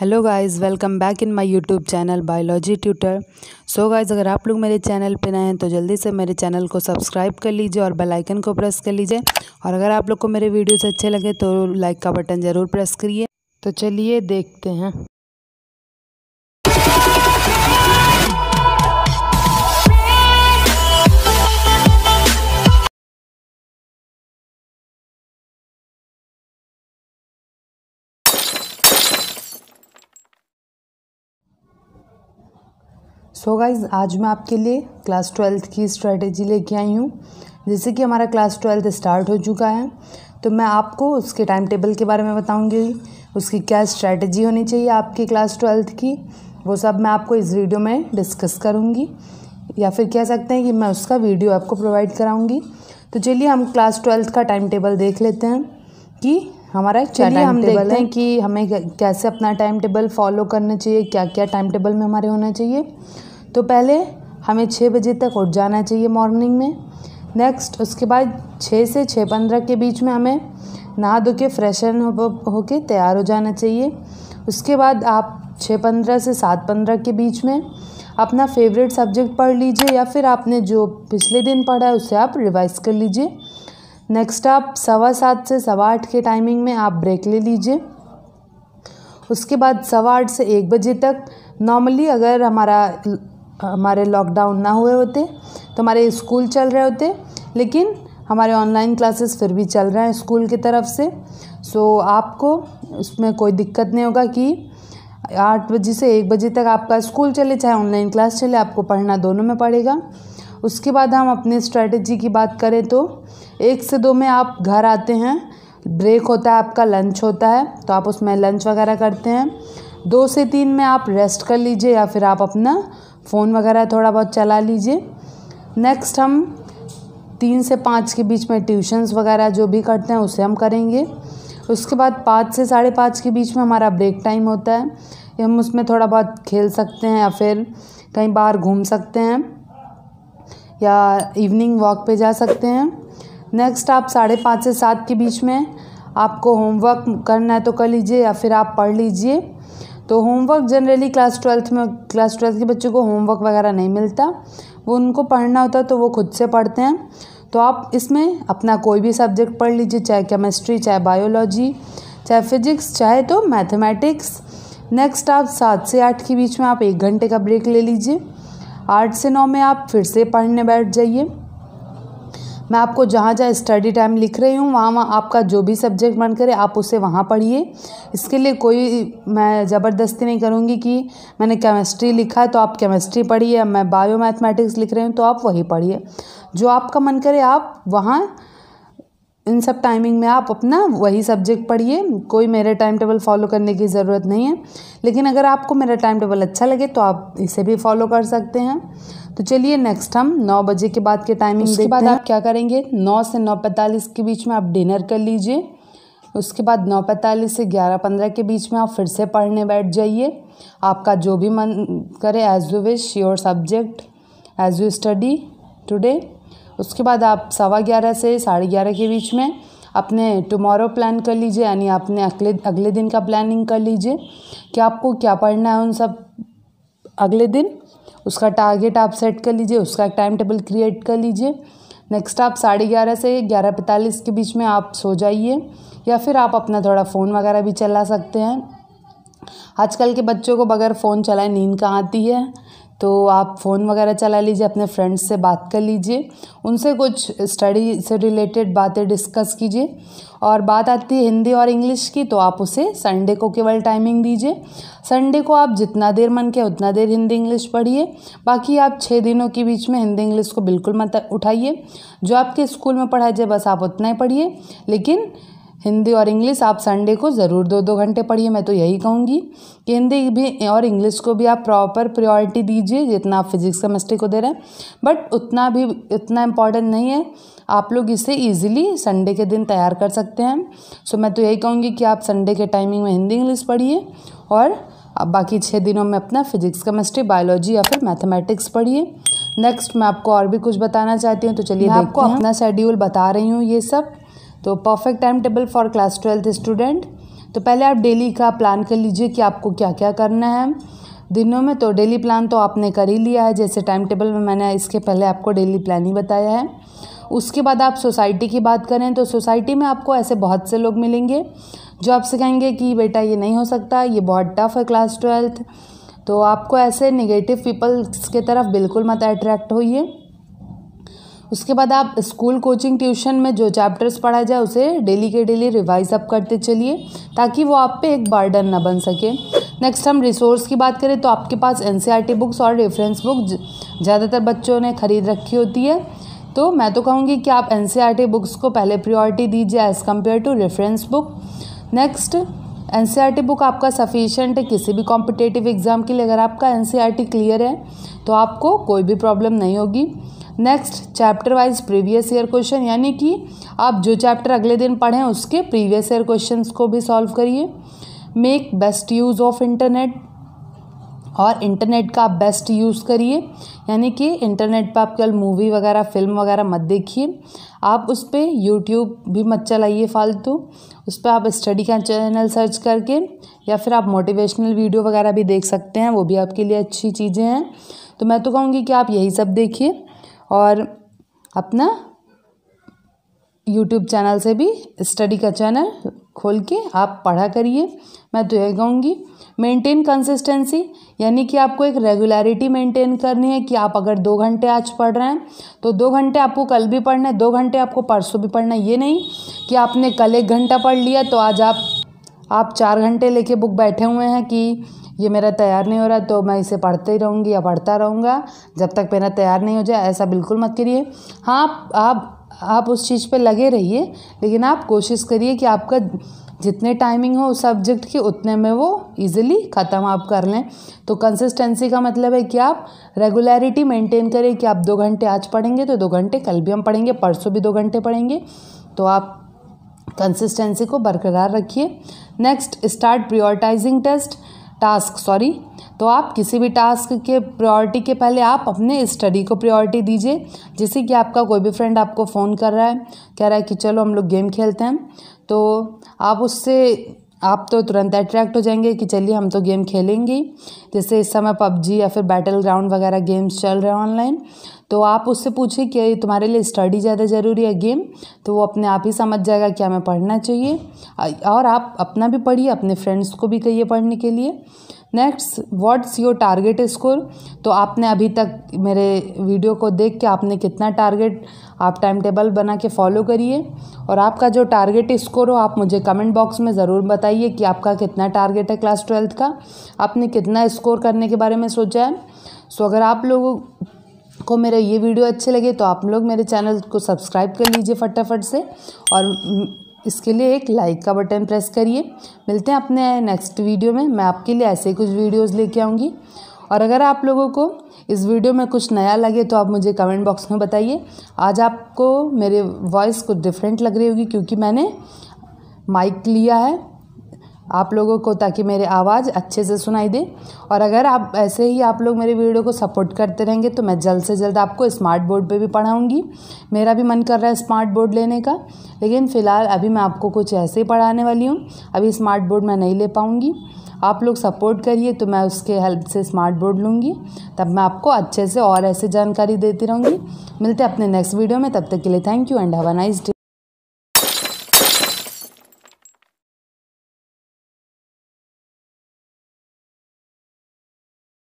Hello guys, welcome back in my YouTube channel biology tutor. So guys, अगर आप लोग मेरे चैनल पे नए हैं तो जल्दी से मेरे चैनल को सब्सक्राइब कर लीजिए और बेल आइकन को प्रेस कर लीजिए। और अगर आप लोग को मेरे वीडियोस अच्छे लगे तो लाइक का बटन ज़रूर प्रेस करिए। तो चलिए देखते हैं। सो गाइज़, आज मैं आपके लिए क्लास 12th की स्ट्रेटेजी लेके आई हूँ। जैसे कि हमारा क्लास 12th स्टार्ट हो चुका है, तो मैं आपको उसके टाइम टेबल के बारे में बताऊँगी, उसकी क्या स्ट्रेटेजी होनी चाहिए आपकी क्लास 12th की, वो सब मैं आपको इस वीडियो में डिस्कस करूँगी, या फिर कह सकते हैं कि मैं उसका वीडियो आपको प्रोवाइड कराऊँगी। तो चलिए हम क्लास 12th का टाइम टेबल देख लेते हैं कि हमारा क्या टाइम टेबल है, कि हमें कैसे अपना टाइम टेबल फॉलो करना चाहिए, क्या क्या टाइम टेबल में हमारे होना चाहिए। तो पहले हमें 6 बजे तक उठ जाना चाहिए मॉर्निंग में। नेक्स्ट उसके बाद 6 से 6:15 के बीच में हमें नहा धो के फ्रेशन होके तैयार हो जाना चाहिए। उसके बाद आप 6:15 से 7:15 के बीच में अपना फेवरेट सब्जेक्ट पढ़ लीजिए, या फिर आपने जो पिछले दिन पढ़ा है उसे आप रिवाइज कर लीजिए। नेक्स्ट आप 7:15 से 8:15 के टाइमिंग में आप ब्रेक ले लीजिए। उसके बाद 8:15 से 1 बजे तक नॉर्मली अगर हमारे लॉकडाउन ना हुए होते तो हमारे स्कूल चल रहे होते, लेकिन हमारे ऑनलाइन क्लासेस फिर भी चल रहे हैं स्कूल की तरफ से। सो आपको उसमें कोई दिक्कत नहीं होगा कि 8 बजे से 1 बजे तक आपका स्कूल चले चाहे ऑनलाइन क्लास चले, आपको पढ़ना दोनों में पड़ेगा। उसके बाद हम अपने स्ट्रेटजी की बात करें तो 1 से 2 में आप घर आते हैं, ब्रेक होता है आपका, लंच होता है, तो आप उसमें लंच वगैरह करते हैं। 2 से 3 में आप रेस्ट कर लीजिए, या फिर आप अपना फ़ोन वगैरह थोड़ा बहुत चला लीजिए। नेक्स्ट हम 3 से 5 के बीच में ट्यूशन्स वगैरह जो भी करते हैं उसे हम करेंगे। उसके बाद 5 से 5:30 के बीच में हमारा ब्रेक टाइम होता है, हम उसमें थोड़ा बहुत खेल सकते हैं या फिर कहीं बाहर घूम सकते हैं या इवनिंग वॉक पे जा सकते हैं। नेक्स्ट आप 5:30 से 7 के बीच में आपको होमवर्क करना है तो कर लीजिए, या फिर आप पढ़ लीजिए। तो होमवर्क जनरली क्लास 12 के बच्चों को होमवर्क वगैरह नहीं मिलता, वो उनको पढ़ना होता है तो वो खुद से पढ़ते हैं। तो आप इसमें अपना कोई भी सब्जेक्ट पढ़ लीजिए, चाहे केमिस्ट्री, चाहे बायोलॉजी, चाहे फिजिक्स, चाहे तो मैथमेटिक्स। नेक्स्ट आप 7 से 8 के बीच में आप 1 घंटे का ब्रेक ले लीजिए। 8 से 9 में आप फिर से पढ़ने बैठ जाइए। मैं आपको जहाँ जहाँ स्टडी टाइम लिख रही हूँ वहाँ आपका जो भी सब्जेक्ट मन करे आप उसे वहाँ पढ़िए। इसके लिए कोई मैं ज़बरदस्ती नहीं करूँगी कि मैंने केमिस्ट्री लिखा है तो आप केमिस्ट्री पढ़िए, मैं बायो मैथमेटिक्स लिख रही हूँ तो आप वही पढ़िए। जो आपका मन करे आप वहाँ इन सब टाइमिंग में आप अपना वही सब्जेक्ट पढ़िए। कोई मेरे टाइम टेबल फॉलो करने की ज़रूरत नहीं है, लेकिन अगर आपको मेरा टाइम टेबल अच्छा लगे तो आप इसे भी फॉलो कर सकते हैं। तो चलिए नेक्स्ट हम 9 बजे के बाद के टाइमिंग देखते हैं। उसके बाद आप क्या करेंगे, 9 से 9:45 के बीच में आप डिनर कर लीजिए। उसके बाद 9:45 से 11:15 के बीच में आप फिर से पढ़ने बैठ जाइए। आपका जो भी मन करे, as you wish, your subject as you study today. उसके बाद आप 11:15 से 11:30 के बीच में अपने टुमारो प्लान कर लीजिए, यानी आपने अगले दिन का प्लानिंग कर लीजिए कि आपको क्या पढ़ना है उन सब अगले दिन। उसका टारगेट आप सेट कर लीजिए, उसका टाइम टेबल क्रिएट कर लीजिए। नेक्स्ट आप 11:30 से 11:45 के बीच में आप सो जाइए, या फिर आप अपना थोड़ा फ़ोन वगैरह भी चला सकते हैं। आजकल के बच्चों को बगैर फ़ोन चलाए नींद कहाँ आती है, तो आप फ़ोन वगैरह चला लीजिए, अपने फ्रेंड्स से बात कर लीजिए, उनसे कुछ स्टडी से रिलेटेड बातें डिस्कस कीजिए। और बात आती है हिंदी और इंग्लिश की, तो आप उसे संडे को केवल टाइमिंग दीजिए। संडे को आप जितना देर मन के उतना देर हिंदी इंग्लिश पढ़िए, बाकी आप 6 दिनों के बीच में हिंदी इंग्लिश को बिल्कुल मत उठाइए। जो आपके स्कूल में पढ़ाया जाए बस आप उतना ही पढ़िए, लेकिन हिंदी और इंग्लिश आप संडे को ज़रूर 2-2 घंटे पढ़िए। मैं तो यही कहूँगी कि हिंदी भी और इंग्लिश को भी आप प्रॉपर प्रायोरिटी दीजिए जितना आप फिजिक्स केमिस्ट्री को दे रहे हैं, बट उतना इम्पॉर्टेंट नहीं है। आप लोग इसे ईजिली संडे के दिन तैयार कर सकते हैं। सो मैं तो यही कहूँगी कि आप संडे के टाइमिंग में हिंदी इंग्लिश पढ़िए, और बाकी 6 दिनों में अपना फिजिक्स केमिस्ट्री बायोलॉजी या फिर मैथमेटिक्स पढ़िए। नेक्स्ट मैं आपको और भी कुछ बताना चाहती हूँ, तो चलिए मैं आपको अपना शेड्यूल बता रही हूँ ये सब। तो perfect time table for class 12th student. तो पहले आप डेली का प्लान कर लीजिए कि आपको क्या क्या करना है दिनों में। तो डेली प्लान तो आपने कर ही लिया है, जैसे टाइम टेबल में मैंने इसके पहले आपको डेली प्लान ही बताया है। उसके बाद आप सोसाइटी की बात करें तो सोसाइटी में आपको ऐसे बहुत से लोग मिलेंगे जो आपसे कहेंगे कि बेटा ये नहीं हो सकता, ये बहुत टफ है क्लास 12th। तो आपको ऐसे नेगेटिव पीपल्स के तरफ बिल्कुल मत अट्रैक्ट होइए। उसके बाद आप स्कूल, कोचिंग, ट्यूशन में जो चैप्टर्स पढ़ा जाए उसे डेली के डेली रिवाइज अप करते चलिए ताकि वो आप पे एक बर्डन ना बन सके। नेक्स्ट हम रिसोर्स की बात करें तो आपके पास एनसीईआरटी बुक्स और रेफरेंस बुक ज़्यादातर बच्चों ने ख़रीद रखी होती है। तो मैं तो कहूँगी कि आप एनसीईआरटी बुक्स को पहले प्रायोरिटी दीजिए as compare to reference book. Next, NCERT book आपका सफिशिएंट है किसी भी कॉम्पिटिटिव एग्ज़ाम के लिए। अगर आपका एनसीईआरटी क्लियर है तो आपको कोई भी प्रॉब्लम नहीं होगी। Next, chapter wise previous year question, यानी कि आप जो चैप्टर अगले दिन पढ़ें उसके प्रीवियस ईयर क्वेश्चंस को भी सॉल्व करिए। Make best use of internet, और इंटरनेट का आप बेस्ट यूज़ करिए, यानी कि इंटरनेट पर आप केवल मूवी वगैरह, फिल्म वगैरह मत देखिए। आप उस पर यूट्यूब भी मत चलाइए फालतू। उस पर आप स्टडी का चैनल सर्च करके या फिर आप मोटिवेशनल वीडियो वगैरह भी देख सकते हैं, वो भी आपके लिए अच्छी चीज़ें हैं। तो मैं तो कहूँगी कि आप यही सब देखिए और अपना यूट्यूब चैनल से भी स्टडी का चैनल खोल के आप पढ़ा करिए। मैं तो यही कहूँगी मेंटेन कंसिस्टेंसी, यानी कि आपको एक रेगुलरिटी मेंटेन करनी है कि आप अगर 2 घंटे आज पढ़ रहे हैं तो 2 घंटे आपको कल भी पढ़ना है, 2 घंटे आपको परसों भी पढ़ना है। ये नहीं कि आपने कल 1 घंटा पढ़ लिया तो आज आप 4 घंटे लेके बुक बैठे हुए हैं कि ये मेरा तैयार नहीं हो रहा तो मैं इसे पढ़ते ही रहूँगी या पढ़ता रहूँगा जब तक मेरा तैयार नहीं हो जाए। ऐसा बिल्कुल मत करिए। हाँ, आप उस चीज़ पे लगे रहिए, लेकिन आप कोशिश करिए कि आपका जितने टाइमिंग हो उस सब्जेक्ट की उतने में वो इजीली ख़त्म आप कर लें। तो कंसिस्टेंसी का मतलब है कि आप रेगुलरिटी मेंटेन करें कि आप 2 घंटे आज पढ़ेंगे तो 2 घंटे कल भी हम पढ़ेंगे, परसों भी 2 घंटे पढ़ेंगे। तो आप कंसिस्टेंसी को बरकरार रखिए। नेक्स्ट, स्टार्ट प्रायोरिटाइजिंग तो आप किसी भी टास्क के प्रायोरिटी के पहले आप अपने स्टडी को प्रायोरिटी दीजिए। जैसे कि आपका कोई भी फ्रेंड आपको फ़ोन कर रहा है, कह रहा है कि चलो हम लोग गेम खेलते हैं, तो आप तो तुरंत अट्रैक्ट हो जाएंगे कि चलिए हम तो गेम खेलेंगे ही। जैसे इस समय पबजी या फिर बैटल ग्राउंड वगैरह गेम्स चल रहे हैं ऑनलाइन, तो आप उससे पूछिए कि तुम्हारे लिए स्टडी ज़्यादा ज़रूरी है गेम, तो वो अपने आप ही समझ जाएगा कि हमें पढ़ना चाहिए। और आप अपना भी पढ़िए, अपने फ्रेंड्स को भी कहिए पढ़ने के लिए। Next, what's your target score, तो आपने अभी तक मेरे वीडियो को देख के आपने कितना टारगेट आप टाइम टेबल बना के फॉलो करिए। और आपका जो टारगेट स्कोर हो आप मुझे कमेंट बॉक्स में ज़रूर बताइए कि आपका कितना टारगेट है क्लास 12th का, आपने कितना स्कोर करने के बारे में सोचा है। सो अगर आप लोगों को मेरे ये वीडियो अच्छे लगे तो आप लोग मेरे चैनल को सब्सक्राइब कर लीजिए फटाफट से, और इसके लिए एक लाइक का बटन प्रेस करिए। मिलते हैं अपने नेक्स्ट वीडियो में, मैं आपके लिए ऐसे ही कुछ वीडियोस लेके आऊँगी। और अगर आप लोगों को इस वीडियो में कुछ नया लगे तो आप मुझे कमेंट बॉक्स में बताइए। आज आपको मेरे वॉइस कुछ डिफरेंट लग रही होगी क्योंकि मैंने माइक लिया है आप लोगों को, ताकि मेरी आवाज़ अच्छे से सुनाई दे। और अगर आप ऐसे ही आप लोग मेरे वीडियो को सपोर्ट करते रहेंगे तो मैं जल्द से जल्द आपको स्मार्ट बोर्ड पे भी पढ़ाऊँगी। मेरा भी मन कर रहा है स्मार्ट बोर्ड लेने का, लेकिन फ़िलहाल अभी मैं आपको कुछ ऐसे ही पढ़ाने वाली हूँ, अभी स्मार्ट बोर्ड मैं नहीं ले पाऊँगी। आप लोग सपोर्ट करिए तो मैं उसके हेल्प से स्मार्ट बोर्ड लूँगी, तब मैं आपको अच्छे से और ऐसे जानकारी देती रहूँगी। मिलते हैं अपने नेक्स्ट वीडियो में, तब तक के लिए thank you and have a nice day.